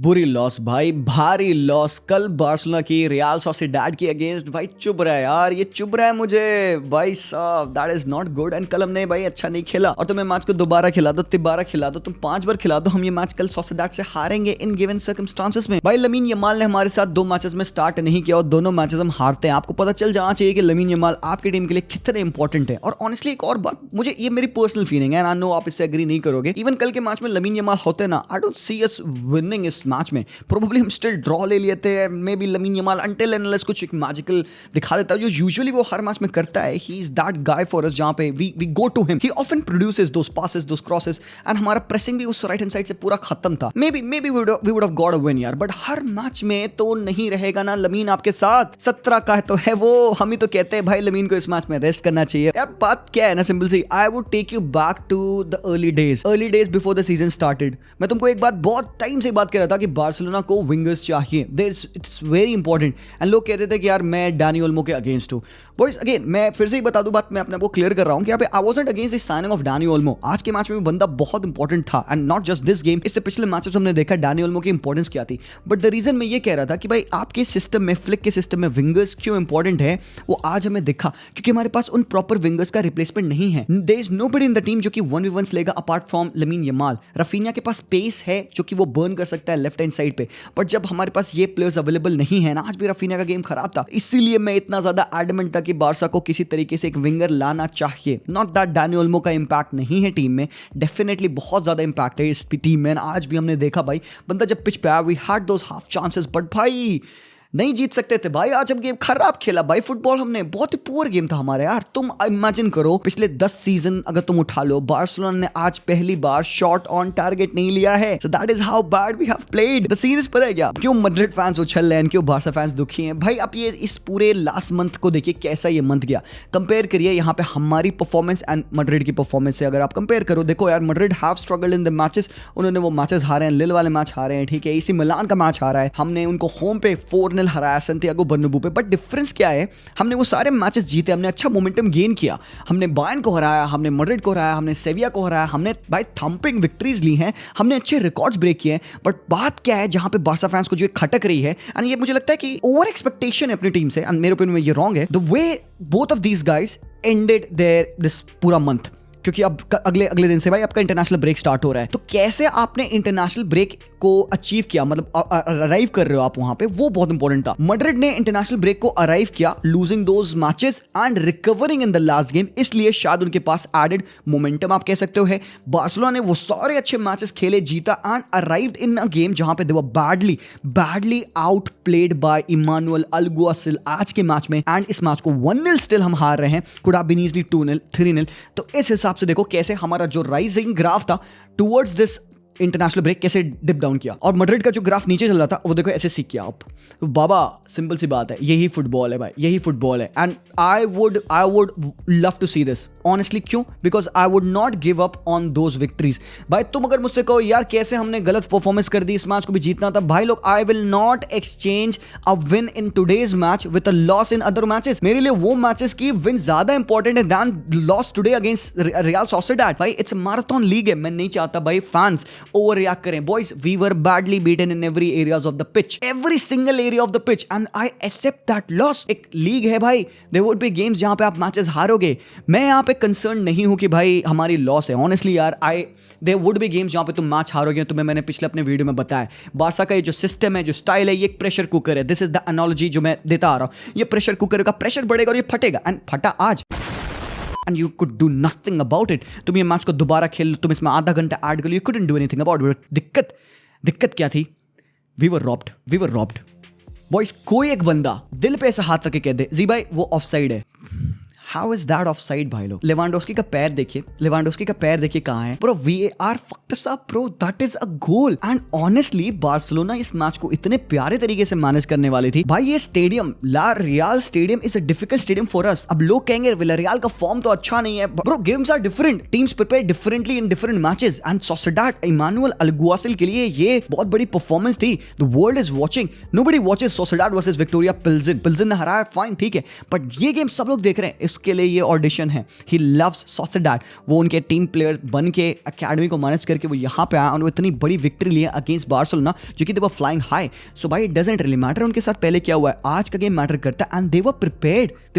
बुरी लॉस भाई, भारी लॉस। कल बार्सिलोना की रियल सोसिएडाड के अगेंस्ट भाई चुभ रहा है यार, ये चुभ रहा है मुझे भाई साहब। That is not good. And कल हमने भाई अच्छा नहीं खेला और तुम्हें मैच को दोबारा खिला दो, तिबारा खिला दो, तुम 5 बार खिला दो, हम ये मैच कल सोसिएडाड से हारेंगे इन गिवन सर्कमस्टांसेस में। भाई लमीन यमाल ने हमारे साथ 2 मैचेस में स्टार्ट नहीं किया और दोनों मैचेस हम हारते हैं। आपको पता चल जाना चाहिए कि लमीन यमाल आपकी टीम के लिए कितने इंपॉर्टेंट है। और ऑनेस्टली एक और बात, मुझे ये मेरी पर्सनल फीलिंग है, आई नो आप इससे एग्री नहीं करोगे। इवन कल के मैच में लमीन यमाल होते ना, I don't see us winning इस मैच में। हम स्टिल ड्रॉ ले लेते हैं। May be lamin Yamal until and unless कुछ एक मैजिकल दिखा देता है जो यूजुअली वो हर मैच में करता है। He is that guy for us, जहां पे we go to him. He often produces those passes, those crosses, and हमारा प्रेसिंग भी उस राइट हैंड साइड से पूरा खत्म था। Maybe we would have got a win यार, बट हर मैच में तो नहीं रहेगा ना लमीन आपके साथ। 17 का है तो है वो। हम ही तो कहते हैं भाई लमीन को इस मैच में रेस्ट करना चाहिए यार। बात क्या है ना, सिंपल सी, I would take you back to the early days before the season started. मैं तुमको एक बात बहुत टाइम से बात कर रहा था कि बार्सिलोना को विंगर्स चाहिए। It's very important. एंड लोग कहते थे कि यार मैं डैनी ओल्मो के अगेंस्ट हूं। बॉयज अगेन मैं फिर से ही बता दूं बात, मैं अपने आप को क्लियर कर रहा हूं कि यहाँ पे I wasn't against the signing off Danny Olmo. आज के मैच में भी बंदा बहुत इंपॉर्टेंट था and not just this game. इससे पिछले मैचेस हमने देखा डैनी ओल्मो की इंपॉर्टेंस क्या थी। बट द रीजन मैं ये कह रहा था कि भाई आपके सिस्टम में, फ्लिक के सिस्टम में विंगर्स क्यों इंपॉर्टेंट है, वो आज हमें दिखा। क्योंकि हमारे पास उन प्रॉपर विंगर्स का रिप्लेसमेंट नहीं है। There is nobody in the team जो कि 1v1 लेगा apart from Lamine Yamal. Raphinha के पास पेस है जो कि वो बर्न कर सकता है लेफ्ट हैंड साइड पे, बट जब हमारे पास ये प्लेयर्स अवेलेबल नहीं है ना, आज भी रफीनिया का गेम खराब था। इसीलिए मैं इतना ज्यादा एडमेंट था कि बार्सा को किसी तरीके से एक विंगर लाना चाहिए। नॉट दैट डैनी ओल्मो का इंपैक्ट नहीं है टीम में, डेफिनेटली बहुत ज्यादा इंपैक्ट है इस टीम में। आज भी हमने देखा भाई बंदा जब पिच पे आया, we had those half chances, but भाई नहीं जीत सकते थे भाई। आज हम गेम खराब खेला भाई। फुटबॉल हमने बहुत ही पुअर गेम था हमारा यार। तुम इमेजिन करो पिछले 10 सीजन अगर तुम उठा लो, बार्सिलोना ने आज पहली बार शॉट ऑन टारगेट नहीं लिया है। So that is how bad we have played. The series पता है क्या, क्यों मैड्रिड फैंस उछल रहे हैं, क्यों बार्सा फैंस दुखी हैं भाई। आप ये इस पूरे लास्ट मंथ को देखिए कैसा ये मंथ गया। कंपेयर करिए यहाँ पे हमारी परफॉर्मेंस एंड मैड्रिड की परफॉर्मेंस से अगर आप कंपेयर करो, देखो यार Madrid have struggled in the matches. उन्होंने वो मैचेस हारे हैं, लिल वाले मैच हारे हैं, ठीक है, एसी मिलान का मैच हारा है, हमने उनको होम पे 4-0 हराया सैंटियागो बर्नबू पे। बट डिफरेंस क्या है, हमने वो सारे मैचेस जीते, हमने अच्छा मोमेंटम गेन किया। हमने बायर्न को हराया, हमने मैड्रिड को हराया, हमने सेविया को हराया, हमने भाई थंपिंग विक्ट्रीज ली हैं, हमने अच्छे रिकॉर्ड्स ब्रेक किए हैं। बट बात क्या है जहां पे बार्सा फैंस को जो खटक रही है, एंड ये मुझे लगता है कि ओवर एक्सपेक्टेशन है अपनी टीम से, एंड मेरे ओपिनियन में ये रॉन्ग है, the way both of these guys ended there this पूरा मंथ। क्योंकि अब अगले दिन से भाई आपका इंटरनेशनल ब्रेक स्टार्ट हो रहा है। तो कैसे आपने इंटरनेशनल ब्रेक को अचीव किया, मतलब अराइव कर रहे हो आप वहां पे, वो बहुत इंपॉर्टेंट था। मैड्रिड ने इंटरनेशनल ब्रेक को अराइव किया losing those matches and recovering in the last game, इसलिए शायद उनके पास एडेड मोमेंटम आप कह सकते हो है। बार्सिलोना ने वो सारे अच्छे मैचेस खेले, जीता and arrived in a game जहां पे they were badly outplayed by Imanol Alguacil आज के मैच में। एंड इस मैच को 1-0 स्टिल हम हार रहे हैं, कुड हैव बीन इजीली 2-0, 3-0। तो इस हिसाब से देखो कैसे हमारा जो राइजिंग ग्राफ था टुवर्ड्स दिस इंटरनेशनल ब्रेक कैसे डिप डाउन किया, और मैड्रिड का जो ग्राफ नीचे चल रहा था वो देखो ऐसे सीख किया आप। तो बाबा सिंपल सी बात है, यही फुटबॉल है भाई, यही फुटबॉल है। And I would love to see this honestly. क्यों? Because I would not give up on those victories. भाई तुम अगर मुझसे कहो यार कैसे हमने गलत परफॉर्मेंस कर दी, इस मैच को भी जीतना था, भाई लोग I will not exchange a win in today's match with a loss in other matches. मेरे लिए वो मैचेस की विन ज्यादा इंपॉर्टेंट है than loss today against Real Sociedad. भाई इट्स अ मैराथन लीग है, मैं नहीं चाहता भाई फैंस ओवर रिएक्ट करें। Boys we were badly beaten in every areas of the pitch, every single area of the pitch, and I accept that loss. एक league है भाई, देयर वुड बी गेम्स जहां पे आप मैचेस हारोगे। मैं यहां पे कंसर्न नहीं हूं कि भाई हमारी लॉस है। ऑनेस्टली यार देयर वुड बी गेम्स जहां पे तुम मैच हारोगे। तुम्हें मैंने पिछले अपने वीडियो में बताया, बार्सा का ये जो सिस्टम है, जो स्टाइल है, ये एक प्रेशर कुकर है। दिस इज द एनालॉजी जो मैं देता आ रहा हूं। ये प्रेशर कुकर का प्रेशर बढ़ेगा और ये फटेगा, एंड फटा आज। And you could do nothing about it. तुम ये मैच को दोबारा खेल लो, तुम इसमें आधा घंटा ऐड कर लो, you couldn't do anything about it. दिक्कत क्या थी? We were robbed. Boys, कोई एक बंदा दिल पे ऐसा हाथ रख के कह दे जी भाई वो ऑफसाइड है। हाउ इज दैट ऑफसाइड भाई लोग? लेवांडोस्की का पैर देखिए कहां है bro. VAR fucked us up bro, that is a goal. And honestly Barcelona इस मैच को इतने प्यारे तरीके से मैनेज करने वाली थी भाई। ये stadium, La Real stadium is a difficult stadium for us. अब लोग कहेंगे विलारियल का फॉर्म तो अच्छा नहीं है bro, games are different, teams prepare differently in different matches, and Sociedad Imanol Alguacil के लिए ये बहुत बड़ी परफॉर्मेंस थी। The world is watching, nobody watches Sociedad versus Viktoria Plzen ने हराया, फाइन ठीक है, बट ये गेम सब लोग देख रहे हैं। उसके लिए ये ऑडिशन है। He loves Sociedad. वो उनके टीम प्लेयर बन के एकेडमी को मैनेज करके वो यहाँ पे आया और वो इतनी बड़ी विक्ट्री ली है अगेंस्ट बार्सिलोना, जो कि दे वर फ्लाइंग हाई। सो भाई इट डजंट रियली मैटर उनके साथ पहले क्या हुआ है, आज का गेम मैटर करता है। And they were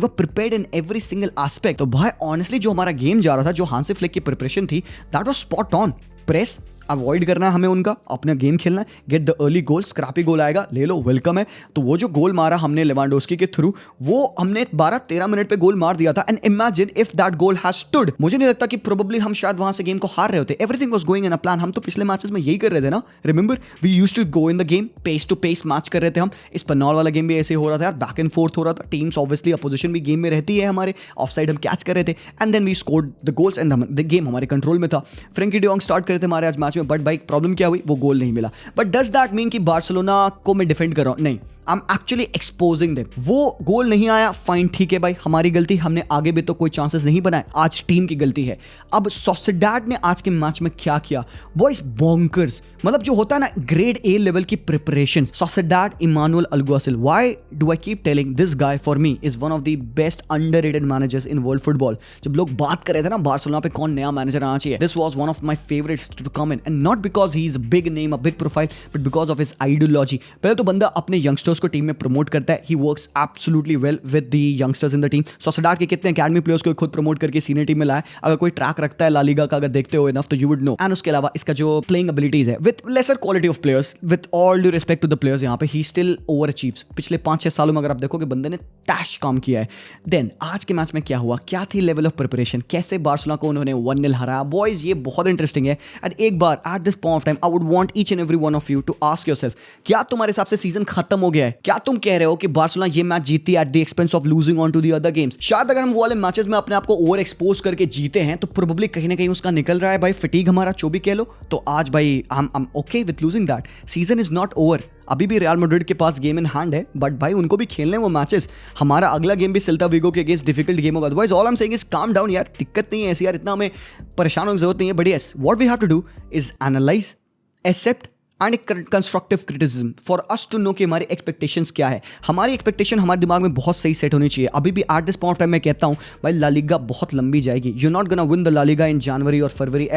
prepared in every single aspect. तो भाई ऑनेस्टली जो हमारा गेम जा रहा था, जो हांसी फ्लिक की प्रिपरेशन थी, that was spot on. Press avoid करना है हमें उनका, अपना गेम खेलना है, get the early goal, scrappy goal आएगा ले लो, वेलकम है। तो वो जो गोल मारा हमने लेवांडोस्की के थ्रू, वो हमने 12-13 मिनट पे गोल मार दिया था। And imagine if that goal has stood, मुझे नहीं लगता कि प्रोबेबली हम शायद वहां से गेम को हार रहे होते। Everything was going in a plan. हम तो पिछले मैचेस में यही कर रहे थे ना, remember we used to go in the game pace to pace match कर रहे थे हम। इस पन्नौल वाला गेम भी ऐसे हो रहा था यार, बैक एंड फोर्थ हो रहा था। टीम्स ऑब्वियसली अपोजिशन भी गेम में रहती है हमारे, ऑफसाइड हम कैच कर रहे थे and then we scored the goals and the game हमारे कंट्रोल में था। फ्रैंकी डी जॉन्ग स्टार्ट कर रहे थे हमारे आज मैच में, बट भाई प्रॉब्लम क्या हुई, वो गोल नहीं मिला। बट डज दैट मीन कि बार्सिलोना को मैं डिफेंड कर रहा हूं? नहीं, I am actually exposing them. वो गोल नहीं आया, फाइन, ठीक है भाई, हमारी गलती, हमने आगे भी तो कोई चांसेस नहीं बनाए, आज टीम की गलती है। अब सोसिएडाड ने आज के मैच में क्या किया, वो इस बॉन्कर्स, मतलब जो होता है ना ग्रेड ए लेवल की preparation. Sociedad Imanol Alguacil, why do I keep telling this guy for me is one of the best underrated managers in world football. जब लोग बात कर रहे थे ना बार्सिलोना पे कौन नया मैनेजर आना चाहिए, this was one of my favourites to come in, and not because he is a big name, a big profile, but because of his ideology. पहले तो बंदा अपने यंगस्टर्स को टीम में प्रमोट करता है, he works absolutely well with the youngsters in the team. Sociedad के कितने एकेडमी प्लेयर्स को खुद प्रमोट करके सीनियर टीम में लाया। अगर कोई ट्रैक रखता है ला लीगा का, अगर देखते हो इनफ, तो यू वुड नो। एंड उसके अलावा इसका जो प्लेइंग एबिलिटीज है with lesser quality of players, with all due respect to the players, यहाँ पे ही स्टिल ओवर अचीव्स। पिछले 5-6 सालों में अगर आप देखोगे बंदे ने टैश काम किया है। देन आज के मैच में क्या हुआ, क्या थी लेवल ऑफ प्रिपरेशन, कैसे बार्सिलोना को उन्होंने 1-0 हराया। बॉयज ये बहुत इंटरेस्टिंग है। एंड एक बार at this point of time I would want each and every one of you to ask yourself, क्या तुम्हारे हिसाब से सीजन खत्म हो गया है? क्या तुम कह रहे हो कि बार्सिलोना ये मैच जीती at the expense of losing on to the other games? शायद अगर हम वो वाले मैचेस में अपने आप को ओवर एक्सपोज करके जीते हैं तो प्रोबेबली कहीं ना कहीं उसका निकल रहा है भाई फटीग हमारा, जो भी कह लो। तो आज भाई I am okay with losing that. Season is not over, अभी भी रियल मैड्रिड के पास गेम इन हैंड है, बट भाई उनको भी खेलने वो मैचेस। हमारा अगला गेम भी सेल्टा विगो के अगेंस्ट डिफिकल्ट गेम होगा। Otherwise all I am saying is calm down यार, दिक्कत नहीं है ऐसी यार, इतना हमें परेशान होने की जरूरत नहीं है। But yes, what we have to do is analyse, accept and constructive criticism for us to know कि हमारी एक्सपेक्टेशंस क्या है। हमारी एक्सपेक्टेशन हमारे दिमाग में बहुत सही सेट होनी चाहिए। अभी भी at this point of time मैं कहता हूँ भाई ला लीगा बहुत लंबी जाएगी। You not gonna win the La Liga in जनवरी और फरवरी,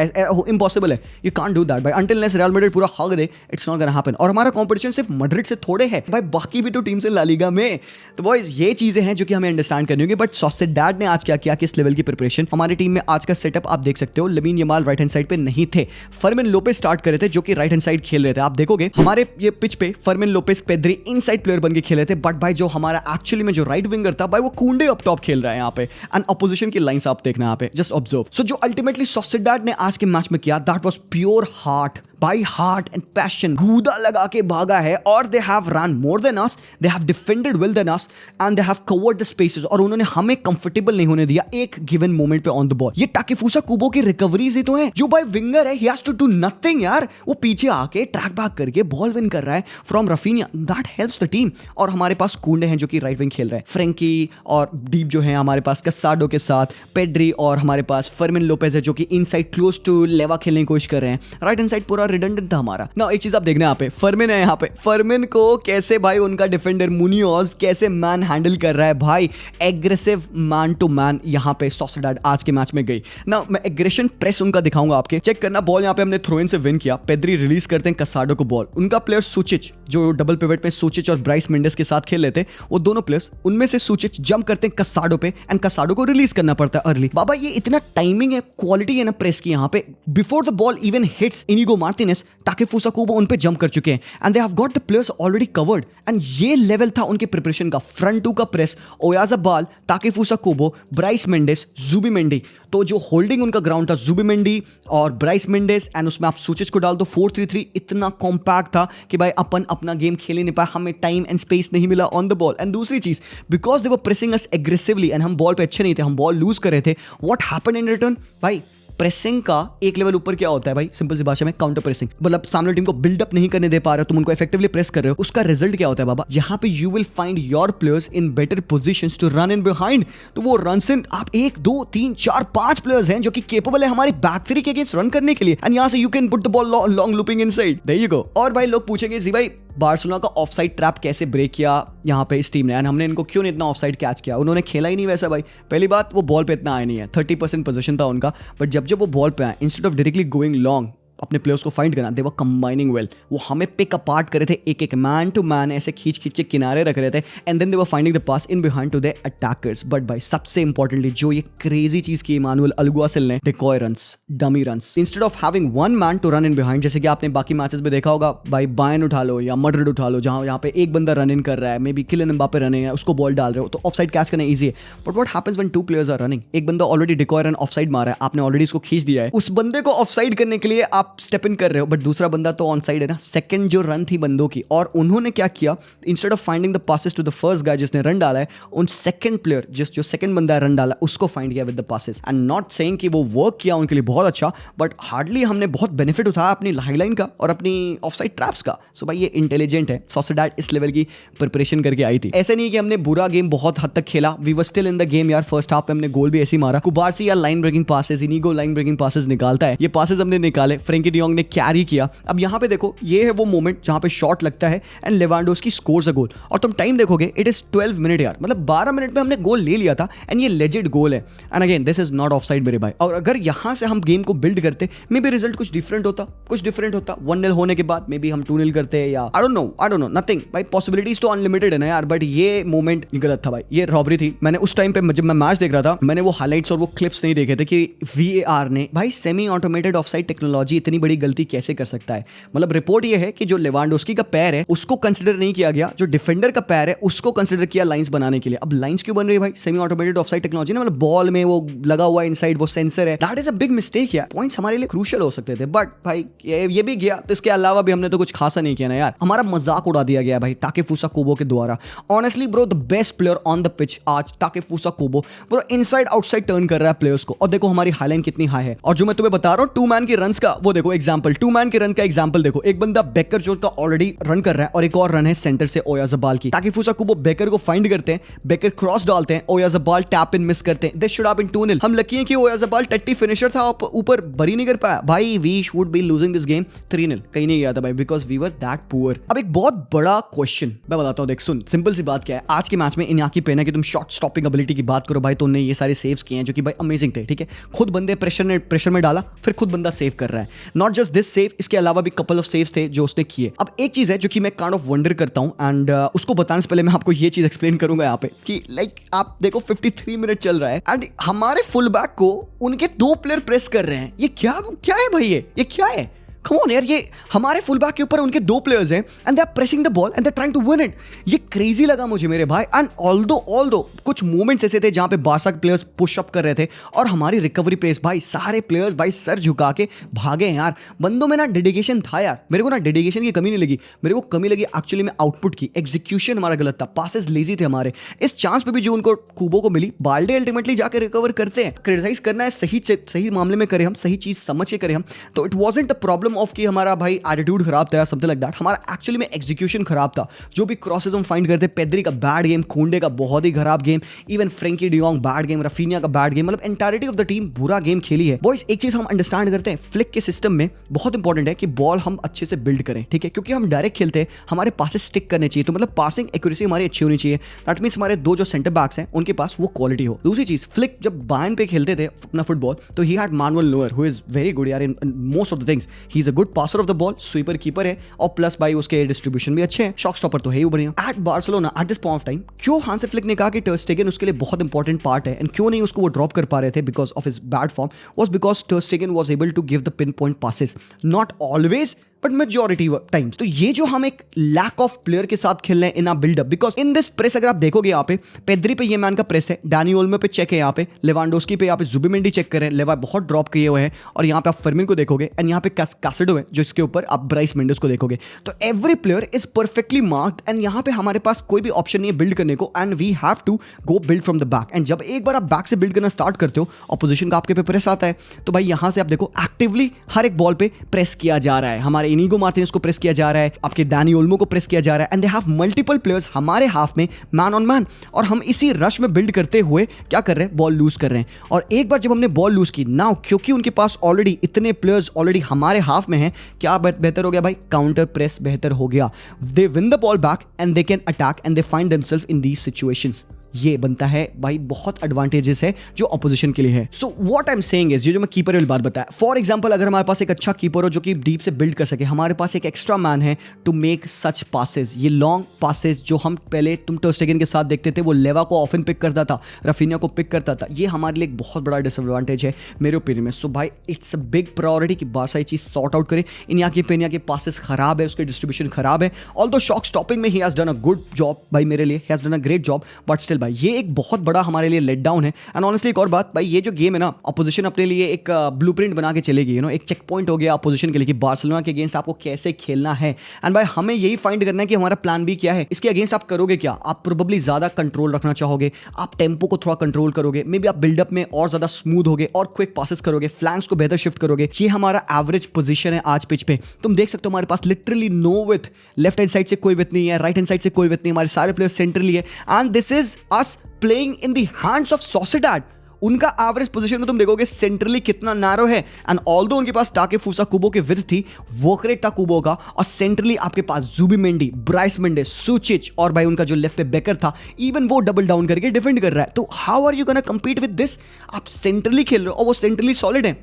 इम्पॉसिबल है। यू कांट डू दैट भाई अंटिल नेस रियल मैड्रिड पूरा हक दे, इट्स नॉट गोना हैपन। और हमारा कॉम्पिटिशन सिर्फ मैड्रिड से थोड़े है भाई, बाकी भी तो टीम्स हैं ला लीगा में। तो बॉयज ये चीजें हैं जो कि हमें अंडरस्टैंड करनी होगी। बट सोसिएडाड ने आज क्या किया, किस लेवल की प्रिपरेशन। हमारी टीम में आज का सेटअप आप देख सकते हो, lamin Yamal right hand side पे नहीं थे, फर्मिन लोपेज स्टार्ट कर रहे थे जो कि राइट हैंड साइड खेल रहे थे। आप देखोगे हमारे ये पिच पे Fermin Lopez Pedri inside player बन के खेले थे, बट भाई जो हमारा एक्चुअली में जो राइट विंगर था भाई वो कुंडे अप टॉप खेल रहा है यहाँ पे। एंड अपोजिशन की लाइंस आप देखना यहाँ पे, जस्ट ऑब्जर्व। सो जो अल्टीमेटली सोसिएडाड ने आज के मैच में किया, that was pure heart, by heart and passion, गूदा लगा के भागा है। और they have run more than us, they have defended well than us and they have covered the spaces. और उन्होंने हमें कंफर्टेबल नहीं होने दिया एक गिवन मोमेंट पे ऑन द बॉल। ये टाकेफूसा कुबो की रिकवरीज ही तो है, जो भाई विंगर है, he has to do nothing यार। वो पीछे आके ट्रैक बैक करके बॉल विन कर रहा है from Raphinha, that helps the team. और हमारे पास कुंडे हैं जो कि राइट विंग खेल रहे हैं, फ्रैंकी और डीप जो है हमारे पास कसाडो के साथ, पेड्री, और हमारे पास फर्मिन लोपेज है जो कि इनसाइड क्लोज टू लेवा खेलने की कोशिश कर रहे हैं। राइट हैंड साइड पूरा रिडंडेंट था हमारा ना। एक चीज आप देखना यहाँ पे, फर्मिन है यहाँ पे, फर्मिन को कैसे भाई उनका डिफेंडर मुनियोज कैसे मैन हैंडल कर रहा है भाई, एग्रेसिव मैन टू मैन यहाँ पे सोसिएडाड आज के मैच में गई ना। मैं एग्रेशन प्रेस उनका दिखाऊंगा आपके, चेक करना। बॉल यहाँ पे हमने थ्रो इन से विन किया, पेद्री रिलीज करते हैं कसाडो को बॉल, उनका प्लेयर सुचिच जो डबल पिवट पे सुचिच और ब्राइस मेंडेस के साथ खेल रहे थे, वो दोनों प्लेयर्स उनमें से सुचिच जंप करते हैं कसाडो पे एंड कसाडो को रिलीज करना पड़ता है अर्ली। बाबा ये इतना टाइमिंग है, क्वालिटी है ना प्रेस की यहाँ पे, before the ball even hits Inigo Martinez, Takefusa Kubo उन पे जंप कर चुके हैं and they have got the players already covered. And ये लेवल था उनके प्रिपरेशन का, फ्रंट टू का press, Oyarzabal, Takefusa Kubo, Brais Mendez, Zubimendi. तो जो होल्डिंग उनका ग्राउंड था जुबिमेंडी और ब्राइस मेंडेस, एंड उसमें आप सुचिच को डाल दो, 4-3-3 इतना कॉम्पैक्ट था कि भाई अपन अपना गेम खेल ही नहीं पाया, हमें टाइम एंड स्पेस नहीं मिला ऑन द बॉल। एंड दूसरी चीज, because they were pressing us aggressively and हम बॉल पे अच्छे नहीं थे, हम बॉल लूज कर रहे थे, व्हाट हैपेंड इन रिटर्न भाई प्रेसिंग का एक लेवल ऊपर क्या होता है भाई, सिंपल सी भाषा में काउंटर प्रेसिंग, मतलब सामने टीम को बिल्डअप नहीं करने दे पा रहे हो, तुम उनको इफेक्टिवली प्रेस कर रहे हो, उसका रिजल्ट क्या होता है बाबा, जहां पे you will find your players in better positions to run in behind. तो वो रन इन, आप 1 2 3 4 5 प्लेयर्स हैं जो कि केपेबल है हमारे बैक थ्री के अगेंस्ट रन करने के लिए, एंड यहां से you can put the ball long looping inside, there you go. और भाई लोग पूछेंगे जी भाई बार्सिलोना का ऑफसाइड ट्रैप कैसे ब्रेक किया यहाँ पे इस टीम ने, एंड हमने इनको क्यों नहीं इतना ऑफसाइड कैच किया, उन्होंने खेला ही नहीं वैसा भाई। पहली बात, वो बॉल पे इतना आया नहीं है, 30% पोजीशन था उनका, बट जब वो बॉल पे आए, instead of directly going long अपने प्लेयर्स को फाइंड करना, दे वर कंबाइनिंग वेल, वो हमें पिक अपार्ट कर रहे थे, एक एक मैन टू मैन ऐसे खींच खींच के किनारे रख रहे थे, and then they were finding the pass in behind to the attackers. But भाई सबसे इंपॉर्टेंटली जो ये क्रेजी चीज की इमानुएल अल्गुआसिल ने, decoy runs, dummy runs, instead of having one man to run in behind, जैसे कि आपने बाकी मैचेस में देखा होगा भाई, बायर्न उठा लो या मैड्रिड उठा लो, जहां यहाँ पे एक बंदा रन इन कर रहा है, maybe Kylian Mbappe running है, उसको बॉल डाल रहे हो तो ऑफसाइड कैच करना इजी है। But what happens when 2 players are running, एक बंदा ऑलरेडी डिकॉय रन ऑफसाइड मारा है, आपने ऑलरेडी इसको खींच दिया है, उस बंदे को ऑफसाइड करने के लिए आप स्टेप इन कर रहे हो, बट दूसरा बंदा तो ऑन साइड है ना, सेकंड जो रन थी बंदों की, और उन्होंने क्या किया, instead of finding the passes to the first guy जिसने रन डाला है, उन सेकंड प्लेयर जो सेकंड बंदा रन डाला उसको फाइंड किया with the passes. And not saying कि वो वर्क किया उनके लिए बहुत अच्छा, बट हार्डली हमने बहुत बेनिफिट उठाया अपनी हाईलाइन का और अपनी ऑफसाइड ट्रैप्स का। सो भाई ये इंटेलिजेंट है, सोसिएडाड इस लेवल की प्रिपरेशन करके आई थी। ऐसे नहीं कि हमने बुरा गेम बहुत हद तक खेला, we were still in the game यार। फर्स्ट हाफ में हमने गोल भी ऐसे ही मारा, कुबार्सी या line breaking passes, Inigo line breaking passes निकालता है, ये पासेस हमने निकाले, फ्रैंकी डी जॉन्ग ने कैरी किया। अब यहाँ पे देखो, ये है वो मोमेंट जहां पे शॉट लगता है एंड लेवांडोव्स्की स्कोर्स अ गोल, और तुम टाइम देखोगे इट इज 12 मिनट यार, मतलब 12 मिनट में हमने गोल ले लिया था, एंड ये लेजेंड गोल है। And again this is not offside मेरे भाई, और अगर यहां से हम गेम को बिल्ड करते, मे बी रिजल्ट कुछ डिफरेंट होता, 1-0 होने के बाद मे बी हम 2-0 करते, या आई डोंट नो नथिंग भाई, पॉसिबिलिटीज तो अनलिमिटेड है ना यार, बट ये मोमेंट गलत था भाई, ये रॉबरी थी। मैंने उस टाइम पे जब मैं मैच देख रहा था, मैंने वो हाइलाइट्स और वो क्लिप्स नहीं देखे थे कि VAR ने भाई सेमी ऑटोमेटेड ऑफसाइड टेक्नोलॉजी इतनी बड़ी गलती कैसे कर सकता है। मतलब रिपोर्ट ये है कि जो लेवांडोव्स्की का पैर है उसको कंसीडर नहीं किया गया, जो डिफेंडर का पैर है उसको कंसीडर किया लाइंस बनाने के लिए। अब लाइंस क्यों बन रही है भाई, सेमी ऑटोमेटेड ऑफसाइड टेक्नोलॉजी ना, मतलब बॉल में वो लगा हुआ इनसाइड वो सेंसर है, that is a big mistake यार। पॉइंट्स हमारे लिए क्रूशियल हो सकते थे, बट भाई ये भी गया, तो इसके अलावा भी हमने तो कुछ खासा नहीं किया ना यार, हमारा मजाक उड़ा दिया गया भाई टाकेफूसा कुबो के द्वारा। Honestly bro, the best player on the pitch आज टाकेफूसा कुबो ब्रो, इनसाइड आउटसाइड टर्न कर रहा है प्लेयर्स को, और देखो हमारी हाईलाइन कितनी हाई है। और जो मैं तुम्हें बता रहा हूं 2 मैन के रन्स का, वो देखो एग्जांपल, 2 मैन के रन का एग्जांपल देखो, एक बंदा बेकर जो का ऑलरेडी रन कर रहा है, और एक और रन है सेंटर से ओयाज़बाल की, टाकेफूसा कुबो बेकर को फाइंड करते हैं, बेकर क्रॉस डालते हैं, ओयाज़बाल टैप इन मिस करते हैं, दिस शुड हैव बीन 2-0। हम लकी हैं कि ओयाज़बाल टट्टी फिनिशर था, ऊपर बरी नहीं कर पाया भाई, we should be losing this game 3-0, कहीं नहीं गया था भाई, because we were that poor. अब एक बहुत बड़ा क्वेश्चन मैं बताता हूं, देख सुन, सिंपल सी बात क्या है, आज के मैच में इनाकी पेना की तुम शॉट स्टॉपिंग एबिलिटी की बात करो भाई, तुमने ये सारे सेव्स किए हैं जो कि भाई अमेजिंग थे, ठीक है, खुद बंदे प्रेशर में डाला, फिर खुद बंदा सेव कर रहा है, नॉट जस्ट दिस सेव, इसके अलावा भी कपल ऑफ सेव्स थे जो उसने किए। अब एक चीज है जो कि मैं काइंड ऑफ वंडर करता हूं, एंड उसको बताने से पहले मैं आपको ये चीज एक्सप्लेन करूंगा यहाँ पे कि लाइक आप देखो 53 मिनट चल रहा है एंड हमारे फुल बैक को उनके 2 प्लेयर प्रेस कर रहे हैं, ये क्या है भाई, ये क्या है, कम ऑन यार, ये हमारे फुल बैक के ऊपर उनके 2 प्लेयर्स हैं and they are pressing the ball and they are trying to win it. ये क्रेजी लगा मुझे मेरे भाई, एंड ऑल्दो कुछ मोमेंट्स ऐसे थे जहां पे बारसा के प्लेयर्स पुश अप कर रहे थे और हमारी रिकवरी प्लेस भाई, सारे प्लेयर्स भाई सर झुका के भागे यार। बंदों में ना डेडिकेशन था यार, मेरे को ना डेडिकेशन की कमी नहीं लगी, मेरे को कमी लगी एक्चुअली में आउटपुट की। एग्जीक्यूशन हमारा गलत था, पासेस लेजी थे हमारे। इस चांस पे भी जो उनको कुबो को मिली, बाल्डे अल्टीमेटली जाके रिकवर करते हैं। क्रिटिसाइज करना है सही मामले में करें हम, सही चीज समझ के करें हम, तो it wasn't a problem of कि हमारा भाई एटीट्यूड खराब था या समथिंग लाइक दैट, हमारा एक्चुअली में एग्जीक्यूशन खराब था। जो भी क्रॉसेस हम फाइंड करते, पेद्री का बैड गेम, कुंडे का बहुत ही खराब game, even Frankie D जॉन्ग bad game, Raphinha का बैड गेम, मतलब एंटायरिटी ऑफ द टीम बुरा गेम खेली है। बॉयज एक चीज हम अंडरस्टैंड करते हैं, फ्लिक के सिस्टम में बहुत इंपॉर्टेंट है कि बॉल हम अच्छे से बिल्ड करें, ठीक है, क्योंकि हम डायरेक्ट खेलते हैं, हमारे पासेस स्टिक करने चाहिए, तो मतलब पासिंग एक्यूरेसी हमारी अच्छी होनी चाहिए। दैट मींस हमारे 2 जो सेंटर बैक्स हैं उनके पास वो क्वालिटी हो। दूसरी चीज, फ्लिक जब बायर्न पे खेलते थे अपना फुटबॉल, तो he had Manuel Neuer who is very good यार in most of the things, he is a good passer of the ball, sweeper keeper है, और प्लस भाई उसके डिस्ट्रीब्यूशन भी अच्छे हैं, शॉट स्टॉपर तो है ही बढ़िया। At Barcelona at this point of time क्यों हांसी फ्लिक ने कहा कि टर स्टेगन उसके लिए बहुत इंपॉर्टेंट पार्ट है, एंड क्यों नहीं उसको वो ड्रॉप कर पा रहे थे because of his bad form, was because ter Stegen was able to give the pinpoint passes, not always but majority times. तो ये जो हम एक लैक ऑफ प्लेयर के साथ खेल रहे हैं in our buildup, because in this press अगर आप देखोगे यहाँ पे पेद्री पे ये मैन का प्रेस है, डैनी ओल्मो पे चेक है, यहाँ पे लेवांडोस्की पे यहाँ पे जुबिमेंडी चेक कर रहे हैं, लेवा बहुत ड्रॉप किए हुए हैं, और यहाँ पे आप फर्मिन को देखोगे एंड यहाँ पे कैसेडो है जो इसके ऊपर आप ब्राइस मेंडेस को देखोगे। तो every player is perfectly marked and यहाँ पे हमारे पास कोई भी ऑप्शन नहीं है बिल्ड करने को, and we have to go build from the back. एंड जब एक बार आप बैक से बिल्ड करना स्टार्ट करते हो, ऑपोजिशन का आपके पे प्रेस आता है, तो भाई यहाँ से आप देखो एक्टिवली हर एक बॉल पे प्रेस किया जा रहा है, हमारे इनिगो मार्टिनेज को प्रेस किया जा रहा है, आपके डैनी ओल्मो को प्रेस किया जा रहा है, and they have multiple players हमारे हाफ में मैन ऑन मैन, और हम इसी रश में बिल्ड करते हुए क्या कर रहे हैं, बॉल लूज कर रहे हैं। और एक बार जब हमने बॉल लूज की, नाउ क्योंकि उनके पास ऑलरेडी इतने प्लेयर्स ऑलरेडी हमारे हाफ में हैं, क्या बेहतर हो गया भाई, काउंटर प्रेस बेहतर हो गया। They win the ball back and they can attack and they find themselves in these situations. ये बनता है भाई बहुत एडवांटेजेस है जो ऑपोजिशन के लिए है। So what I am saying is, ये जो मैं कीपर वाली बात बताया, फॉर एग्जांपल अगर हमारे पास एक अच्छा कीपर हो जो कि डीप से बिल्ड कर सके, हमारे पास एक एक्स्ट्रा मैन है टू मेक सच पासेस, ये लॉन्ग पासेस जो हम पहले तुम ter Stegen के साथ देखते थे, वो लेवा को ऑफन पिक करता था, रफीनिया को पिक करता था, ये हमारे लिए एक बहुत बड़ा डिसएडवांटेज है मेरे ओपिनियन में। सो भाई इट्स अ बिग प्रायोरिटी कि बारसा ये चीज सॉर्ट आउट करे। इनिया की पेनिया के पासेस खराब है, उसके डिस्ट्रीब्यूशन खराब है, ऑल्दो शॉट स्टॉपिंग में he has done a good job भाई, मेरे लिए he has done a great job, but still भाई ये एक बहुत बड़ा हमारे लिए लेट डाउन है। एंड ऑनेस्टली एक और बात भाई, ये जो गेम है ना, अपोजिशन अपने लिए एक ब्लूप्रिंट बना के चलेगी, एक चेक पॉइंट हो गया अपोजिशन के लिए कि बार्सिलोना के अगेंस्ट आपको कैसे खेलना है। एंड भाई हमें यही फाइंड करना है कि हमारा प्लान बी क्या है, इसके अगेंस्ट आप करोगे क्या। आप प्रोबेबली ज्यादा कंट्रोल रखना चाहोगे, आप टेम्पो को थोड़ा कंट्रोल करोगे, मे बी आप बिल्डअप में और ज्यादा स्मूथ होगे और क्विक पासेस करोगे, फ्लैंक्स को बेहतर शिफ्ट करोगे। ये हमारा एवरेज पोजीशन है आज पिच पे। तुम देख सकते हो हमारे पास literally no with, left hand side से कोई विथ नहीं है, राइट हैंड साइड से कोई विथ नहीं, हमारे सारे प्लेयर्स सेंट्रली है, and this is us playing in the hands of Sociedad. उनका एवरेज पोजीशन में तुम देखोगे सेंट्रली कितना नैरो है, एंड ऑल्दो उनके पास टाके फूसा कुबो के विथ थी, वोकरे टाकुबो का, और सेंट्रली आपके पास जुबिमेंडी, ब्राइस मेंडेस, सुचिच, और भाई उनका जो लेफ्ट पे बेकर था, इवन वो डबल डाउन करके डिफेंड कर रहा है। तो how are you gonna compete with this. आप सेंट्रली खेल रहे हो और वो सेंट्रली सॉलिड है,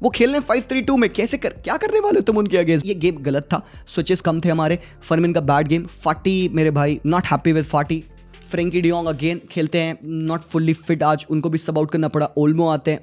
वो खेल रहे 5-3-2 में, क्या करने वाले हो तुम उनके अगेंस्ट। ये गेम गलत था, स्विचेस कम थे हमारे, फर्मिन का बैड गेम, फाटी मेरे भाई नॉट हैप्पी विद फाटी, फ्रेंकी डियोंग अगेन खेलते हैं नॉट फुल्ली फिट, आज उनको भी सब आउट करना पड़ा, ओल्मो आते हैं,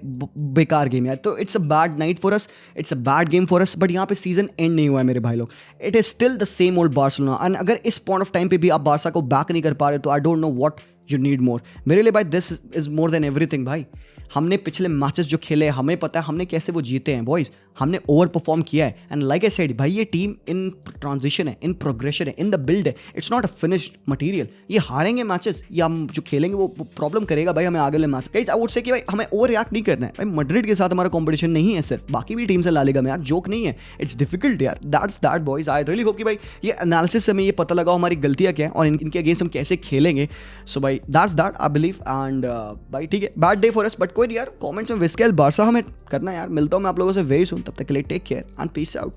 बेकार गेम यार। तो it's a bad night for us, it's a bad game for us, but यहाँ पे सीजन एंड नहीं हुआ है मेरे भाई लोग, it is still the same old Barcelona. And अगर इस पॉइंट ऑफ टाइम पे भी आप बारसा को बैक नहीं कर पा रहे तो I don't know what you need more. मेरे लिए भाई this is more than everything भाई। हमने पिछले मैचेस जो खेले, हमें पता है हमने कैसे वो जीते हैं बॉयज, हमने ओवर परफॉर्म किया है। एंड लाइक आई सेड भाई, ये टीम इन ट्रांजिशन है, इन प्रोग्रेशन है, इन द बिल्ड है, it's not a finished material. ये हारेंगे मैचेस या हम जो खेलेंगे वो प्रॉब्लम करेगा भाई हमें आगे वाले match. Guys I would say कि भाई हमें ओवर रिएक्ट नहीं करना है भाई, मैड्रिड के साथ हमारा कंपटीशन नहीं है सिर्फ, बाकी भी टीम से ला लीगा में यार, जोक नहीं है, इट्स डिफिकल्ट यार, that's that boys. I really hope कि भाई ये एनालिसिस से हमें ये पता लगा हमारी गलतियां क्या है और इनके अगेंस्ट हम कैसे खेलेंगे। सो भाई that's that I believe. And भाई ठीक है, bad day for us, but कोई यार कमेंट्स में विस्केल बारसा हमें करना है यार। मिलता हूं मैं आप लोगों से वेरी सून, तब तक के लिए take care and peace out.